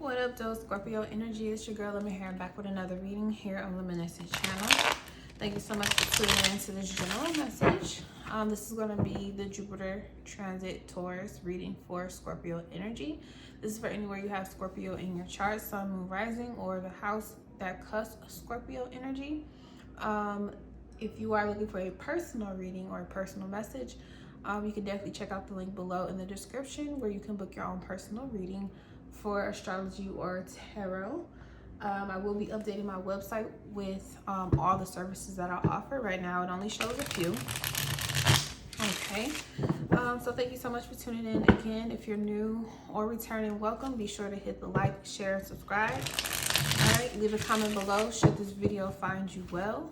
What up, though? Scorpio energy. It's your girl Lemuria. I'm back with another reading here on the Luminescent channel. Thank you so much for tuning into this general message. This is going to be the Jupiter transit Taurus reading for Scorpio energy. This is for anywhere you have Scorpio in your chart, sun, moon, rising, or the house that cusps Scorpio energy. If you are looking for a personal reading or a personal message, you can definitely check out the link below in the description where you can book your own personal reading for astrology or tarot. I will be updating my website with all the services that I offer. Right now it only shows a few. Okay, so thank you so much for tuning in again. If you're new or returning, welcome. Be sure to hit the like, share, and subscribe. All right, leave a comment below should this video find you well.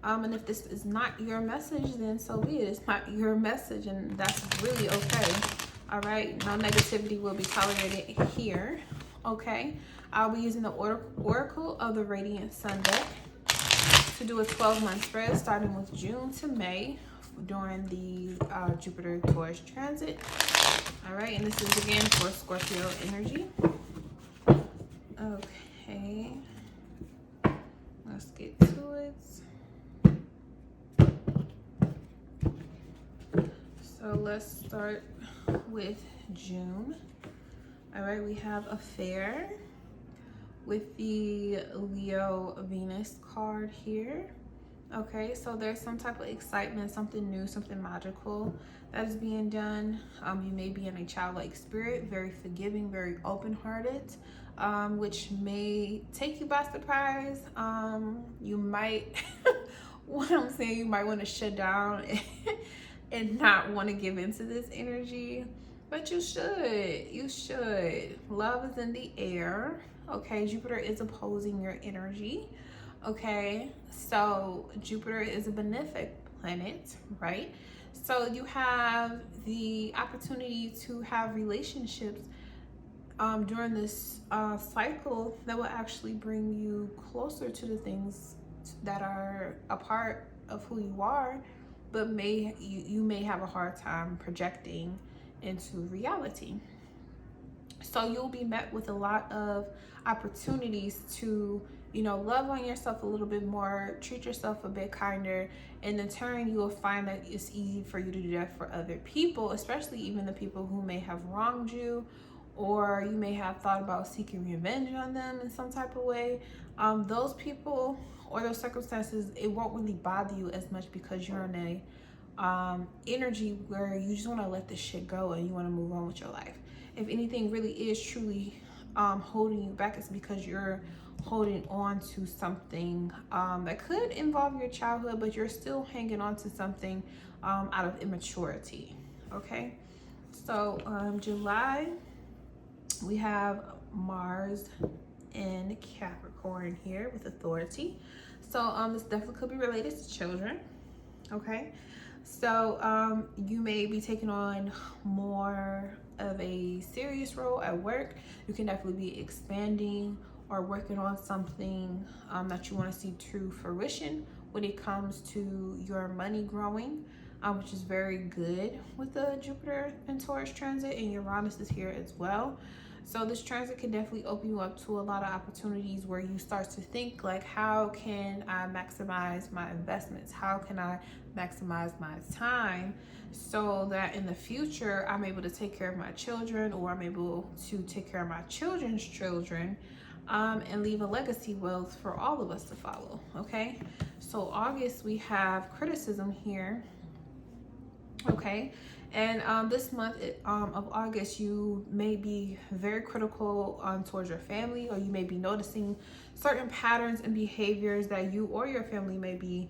And if this is not your message, then so be it. It's not your message, and that's really okay. All right, no negativity will be tolerated here. Okay, I'll be using the Oracle of the Radiant Sun deck to do a 12-month spread starting with June to May during the Jupiter Taurus transit. All right, and this is again for Scorpio energy. Okay, let's get to it. So let's start with June. All right, we have a fair with the Leo Venus card here. Okay, so there's some type of excitement, something new, something magical that is being done. You may be in a childlike spirit, very forgiving, very open-hearted, which may take you by surprise. You might, what I'm saying, you might want to shut down and not want to give into this energy, but you should. Love is in the air. Okay, Jupiter is opposing your energy. Okay, so Jupiter is a benefic planet, right? So you have the opportunity to have relationships during this cycle that will actually bring you closer to the things that are a part of who you are, but you may have a hard time projecting into reality. So you'll be met with a lot of opportunities to, love on yourself a little bit more, treat yourself a bit kinder, and in turn you will find that it's easy for you to do that for other people, especially even the people who may have wronged you, or you may have thought about seeking revenge on them in some type of way. Those people or those circumstances, it won't really bother you as much because you're in a energy where you just want to let this shit go and you want to move on with your life. If anything really is truly holding you back, it's because you're holding on to something that could involve your childhood, but you're still hanging on to something out of immaturity. Okay, so July, we have Mars in Capricorn here with authority. So this definitely could be related to children. Okay, so you may be taking on more of a serious role at work. You can definitely be expanding or working on something that you want to see to fruition when it comes to your money growing, which is very good with the Jupiter and Taurus transit, and Uranus is here as well. So this transit can definitely open you up to a lot of opportunities where you start to think like, how can I maximize my investments? How can I maximize my time so that in the future I'm able to take care of my children, or I'm able to take care of my children's children, and leave a legacy wealth for all of us to follow. Okay, so August, we have criticism here. Okay, and this month of August, you may be very critical towards your family, or you may be noticing certain patterns and behaviors that you or your family may be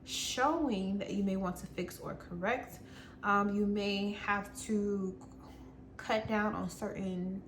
showing that you may want to fix or correct. You may have to cut down on certain,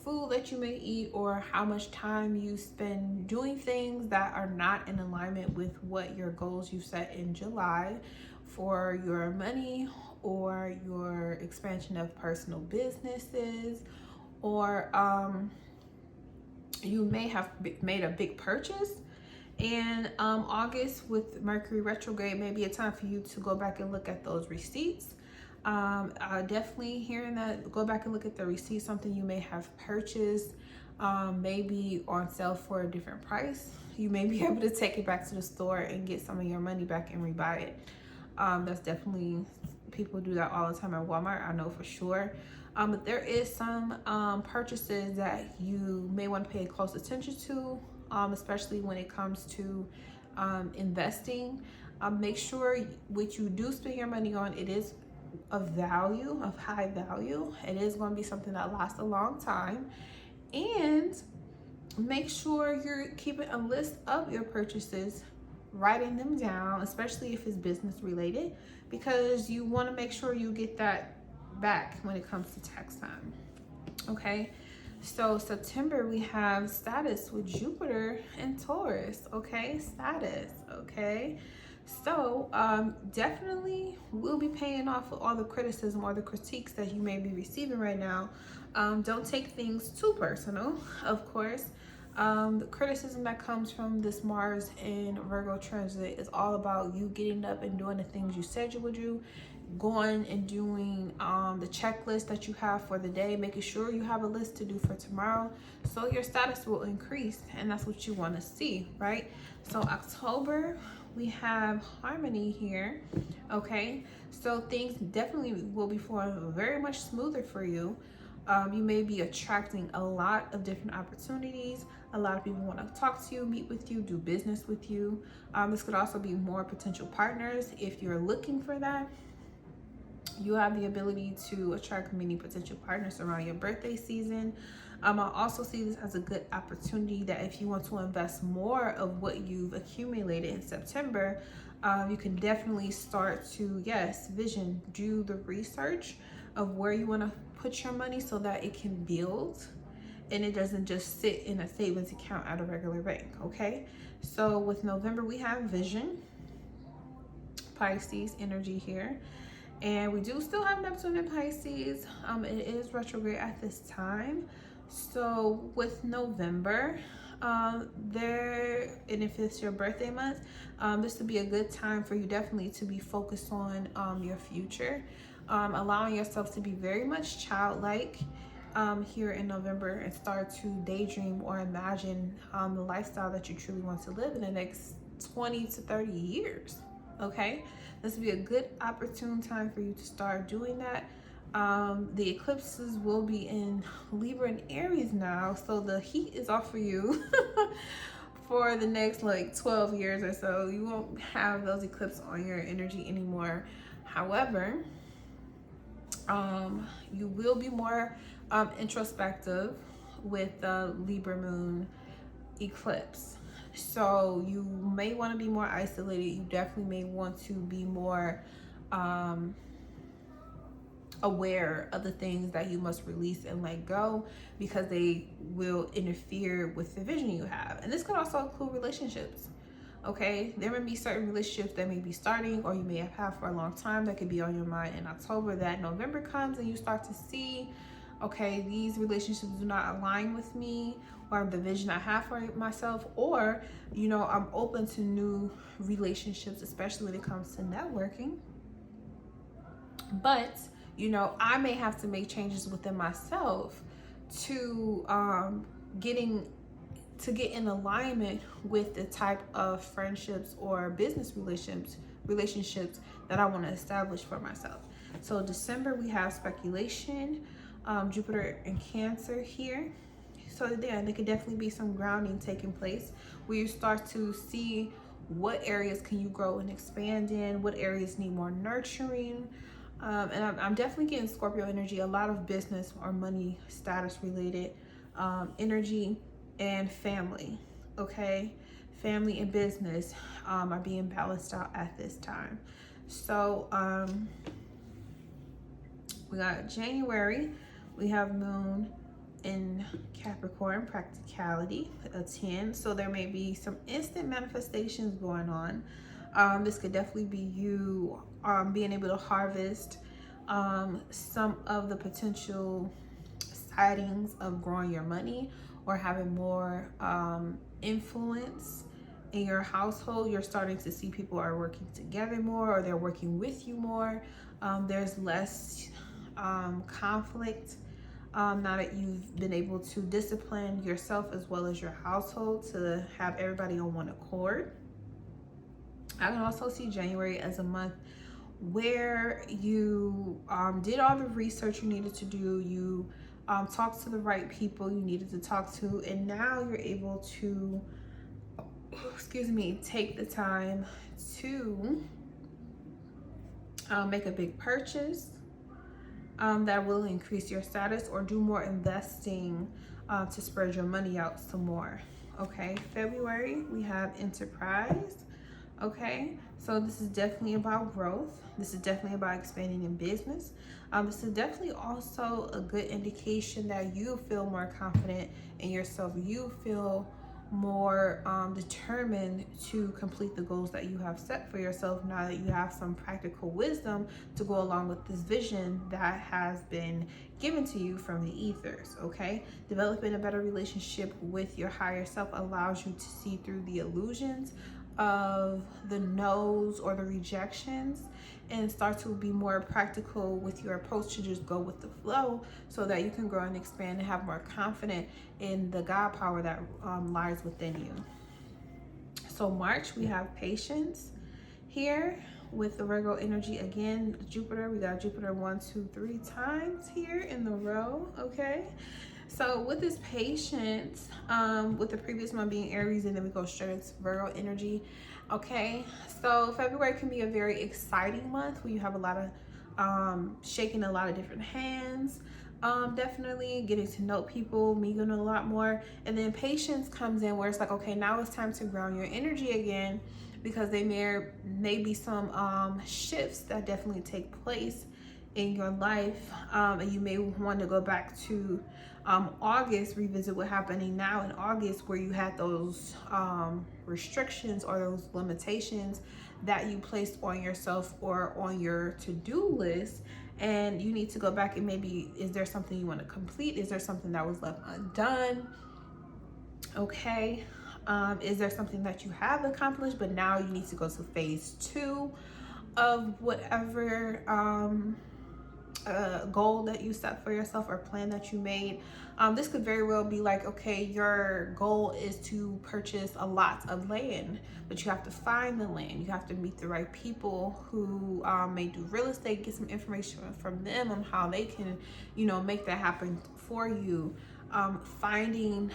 food that you may eat, or how much time you spend doing things that are not in alignment with what your goals you set in July for your money, or your expansion of personal businesses, or you may have made a big purchase. And August with Mercury retrograde may be a time for you to go back and look at those receipts Definitely hearing that, go back and look at the receipt, something you may have purchased, maybe on sale for a different price. You may be able to take it back to the store and get some of your money back and rebuy it. That's definitely, people do that all the time at Walmart, I know for sure. But there is some purchases that you may want to pay close attention to, especially when it comes to investing. Make sure what you do spend your money on, it is of value, of high value. It is going to be something that lasts a long time. And make sure you're keeping a list of your purchases, writing them down, especially if it's business related, because you want to make sure you get that back when it comes to tax time. Okay, so September we have status with Jupiter and Taurus. Okay, status. Okay, so definitely we'll be paying off for all the criticism or the critiques that you may be receiving right now. Don't take things too personal, of course. The criticism that comes from this Mars in Virgo transit is all about you getting up and doing the things you said you would do, going and doing the checklist that you have for the day, making sure you have a list to do for tomorrow, so your status will increase, and that's what you want to see, right? So October we have harmony here. Okay, so things definitely will be flowing very much smoother for you. You may be attracting a lot of different opportunities. A lot of people want to talk to you, meet with you, do business with you. This could also be more potential partners. If you're looking for that, you have the ability to attract many potential partners around your birthday season. I also see this as a good opportunity that if you want to invest more of what you've accumulated in September, you can definitely start to, yes, vision, do the research of where you want to put your money so that it can build and it doesn't just sit in a savings account at a regular bank. Okay, so with November we have vision, Pisces energy here, and we do still have Neptune in Pisces. It is retrograde at this time. So with November, and if it's your birthday month, this would be a good time for you definitely to be focused on your future, allowing yourself to be very much childlike here in November, and start to daydream or imagine the lifestyle that you truly want to live in the next 20 to 30 years. Okay, this would be a good opportune time for you to start doing that. The eclipses will be in Libra and Aries now, so the heat is off for you for the next like 12 years or so. You won't have those eclipses on your energy anymore. However, you will be more introspective with the Libra moon eclipse. So you may want to be more isolated. You definitely may want to be more aware of the things that you must release and let go, because they will interfere with the vision you have. And this could also include relationships. Okay, there may be certain relationships that may be starting, or you may have had for a long time, that could be on your mind in October. That November comes and you start to see, okay, these relationships do not align with me, or the vision I have for myself, or, you know, I'm open to new relationships, especially when it comes to networking. But, you know, I may have to make changes within myself to get in alignment with the type of friendships or business relationships that I want to establish for myself. So December we have speculation, Jupiter in Cancer here. So yeah, there could definitely be some grounding taking place where you start to see what areas can you grow and expand in, what areas need more nurturing. And I'm definitely getting Scorpio energy, a lot of business or money status related energy, and family. Okay, family and business are being balanced out at this time. So we got January, we have moon in Capricorn, practicality, a 10. So there may be some instant manifestations going on. This could definitely be you being able to harvest some of the potential sightings of growing your money, or having more influence in your household, you're starting to see people are working together more, or they're working with you more. There's less conflict now that you've been able to discipline yourself as well as your household to have everybody on one accord. I can also see January as a month where you did all the research you needed to do. You talked to the right people you needed to talk to, and now you're able to, excuse me, take the time to make a big purchase that will increase your status, or do more investing to spread your money out some more. Okay, February, we have enterprise. Okay, so this is definitely about growth. This is definitely about expanding in business. This is definitely also a good indication that you feel more confident in yourself. You feel more determined to complete the goals that you have set for yourself, now that you have some practical wisdom to go along with this vision that has been given to you from the ethers. Okay, developing a better relationship with your higher self allows you to see through the illusions of the no's or the rejections, and start to be more practical with your approach to just go with the flow, so that you can grow and expand and have more confidence in the God power that lies within you. So March, we have patience here with the Virgo energy again. Jupiter, we got Jupiter 1, 2, 3 times here in the row. Okay, so with this patience, with the previous one being Aries, and then we go straight into Virgo energy. Okay, so February can be a very exciting month where you have a lot of shaking a lot of different hands, definitely getting to know people, meeting a lot more. And then patience comes in where it's like, okay, now it's time to ground your energy again, because there may be some shifts that definitely take place in your life, and you may want to go back to August, revisit what happening now in August, where you had those restrictions or those limitations that you placed on yourself or on your to-do list, and you need to go back and maybe, is there something you want to complete? Is there something that was left undone? Okay, is there something that you have accomplished, but now you need to go to phase 2 of whatever goal that you set for yourself or plan that you made. This could very well be like, okay, your goal is to purchase a lot of land, but you have to find the land. You have to meet the right people who may do real estate, get some information from them on how they can, you know, make that happen for you. Finding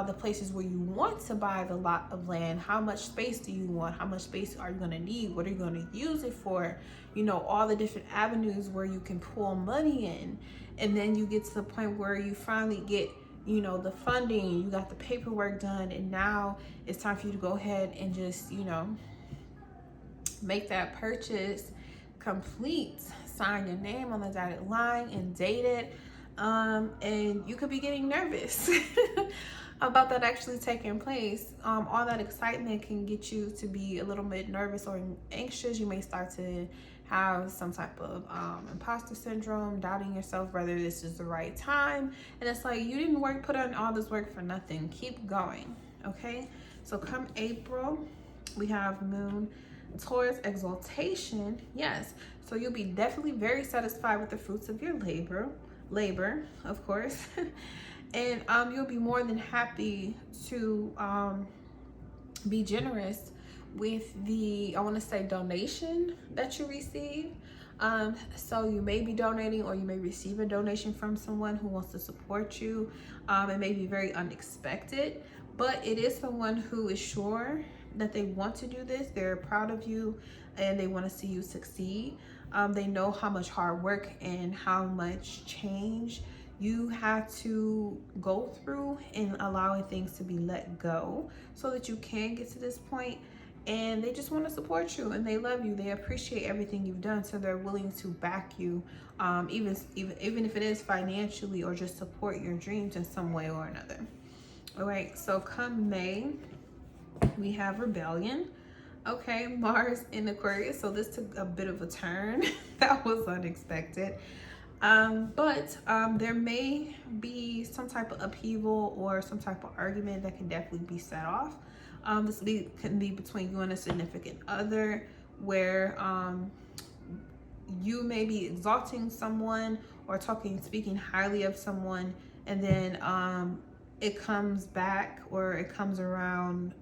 the places where you want to buy the lot of land. How much space do you want? How much space are you going to need? What are you going to use it for? You know, all the different avenues where you can pull money in. And then you get to the point where you finally get, you know, the funding, you got the paperwork done, and now it's time for you to go ahead and just, you know, make that purchase complete. Sign your name on the dotted line and date it. And you could be getting nervous about that actually taking place. All that excitement can get you to be a little bit nervous or anxious. You may start to have some type of imposter syndrome, doubting yourself whether this is the right time. And it's like, you didn't put on all this work for nothing. Keep going. Okay, so come April, we have Moon Taurus exaltation. Yes, so you'll be definitely very satisfied with the fruits of your labor, of course. And you'll be more than happy to be generous with the, I want to say, donation that you receive. So you may be donating, or you may receive a donation from someone who wants to support you. It may be very unexpected, but it is someone who is sure that they want to do this. They're proud of you and they want to see you succeed. They know how much hard work and how much change you have to go through in allowing things to be let go so that you can get to this point. And they just want to support you, and they love you. They appreciate everything you've done, so they're willing to back you, even if it is financially, or just support your dreams in some way or another. All right, so come May, we have rebellion. Okay, Mars in Aquarius, so this took a bit of a turn that was unexpected. But there may be some type of upheaval or some type of argument that can definitely be set off. This can be between you and a significant other, where you may be exalting someone or speaking highly of someone, and then it comes back or it comes around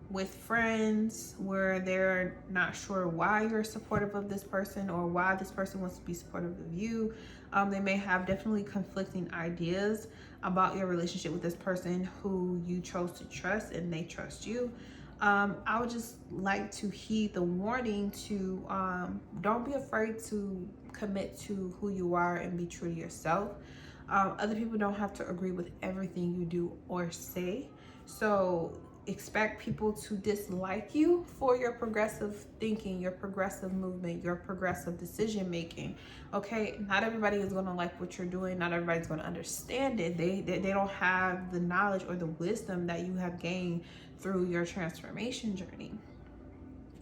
with friends where they're not sure why you're supportive of this person or why this person wants to be supportive of you. They may have definitely conflicting ideas about your relationship with this person who you chose to trust and they trust you. I would just like to heed the warning to don't be afraid to commit to who you are and be true to yourself. Other people don't have to agree with everything you do or say. So expect people to dislike you for your progressive thinking, your progressive movement, your progressive decision making. Okay, not everybody is going to like what you're doing. Not everybody's going to understand it. They don't have the knowledge or the wisdom that you have gained through your transformation journey.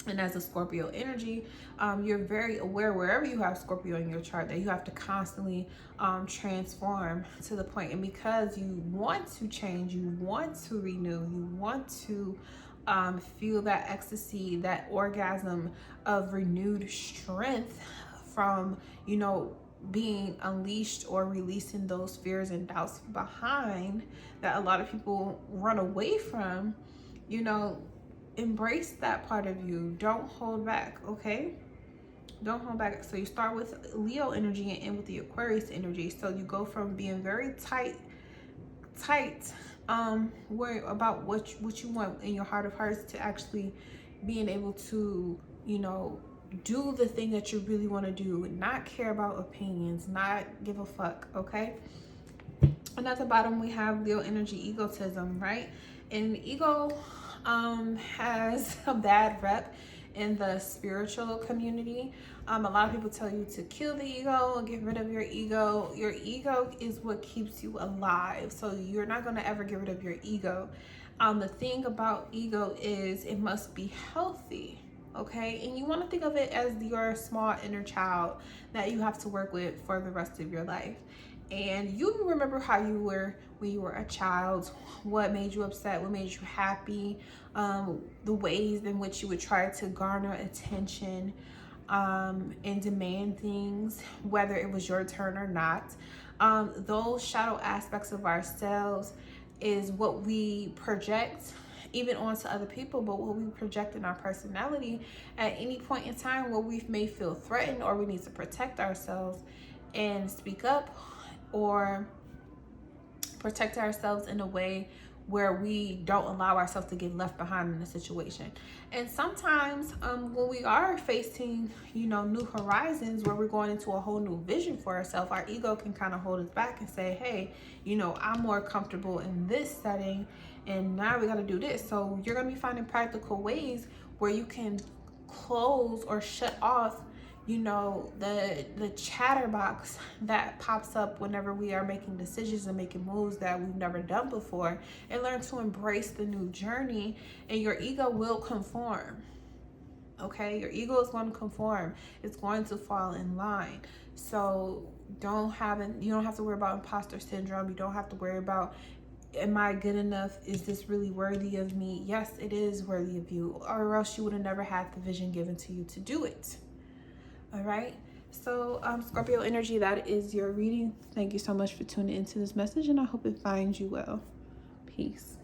And as a Scorpio energy, you're very aware wherever you have Scorpio in your chart that you have to constantly transform to the point. And because you want to change, you want to renew, you want to feel that ecstasy, that orgasm of renewed strength from, you know, being unleashed or releasing those fears and doubts behind that a lot of people run away from, you know, embrace that part of you. Don't hold back, okay? Don't hold back. So you start with Leo energy and end with the Aquarius energy. So you go from being very tight, worry about what you want in your heart of hearts to actually being able to, you know, do the thing that you really want to do, not care about opinions, not give a fuck, okay? And at the bottom we have Leo energy, egotism, right? And ego has a bad rep in the spiritual community. A lot of people tell you to kill the ego, get rid of your ego. Your ego is what keeps you alive. So you're not going to ever get rid of your ego. The thing about ego is it must be healthy. Okay, and you want to think of it as your small inner child that you have to work with for the rest of your life. And you remember how you were when you were a child, what made you upset, what made you happy, the ways in which you would try to garner attention and demand things, whether it was your turn or not. Those shadow aspects of ourselves is what we project even onto other people, but what we project in our personality at any point in time where we may feel threatened or we need to protect ourselves and speak up or protect ourselves in a way where we don't allow ourselves to get left behind in a situation. And sometimes when we are facing, you know, new horizons where we're going into a whole new vision for ourselves, our ego can kind of hold us back and say, hey, you know, I'm more comfortable in this setting and now we got to do this. So you're going to be finding practical ways where you can close or shut off, you know, the chatterbox that pops up whenever we are making decisions and making moves that we've never done before, and learn to embrace the new journey. And your ego will conform. Okay, your ego is going to conform. It's going to fall in line. So you don't have to worry about imposter syndrome. You don't have to worry about, am I good enough? Is this really worthy of me? Yes, it is worthy of you, or else you would have never had the vision given to you to do it. All right, so Scorpio energy, that is your reading. Thank you so much for tuning into this message, and I hope it finds you well. Peace.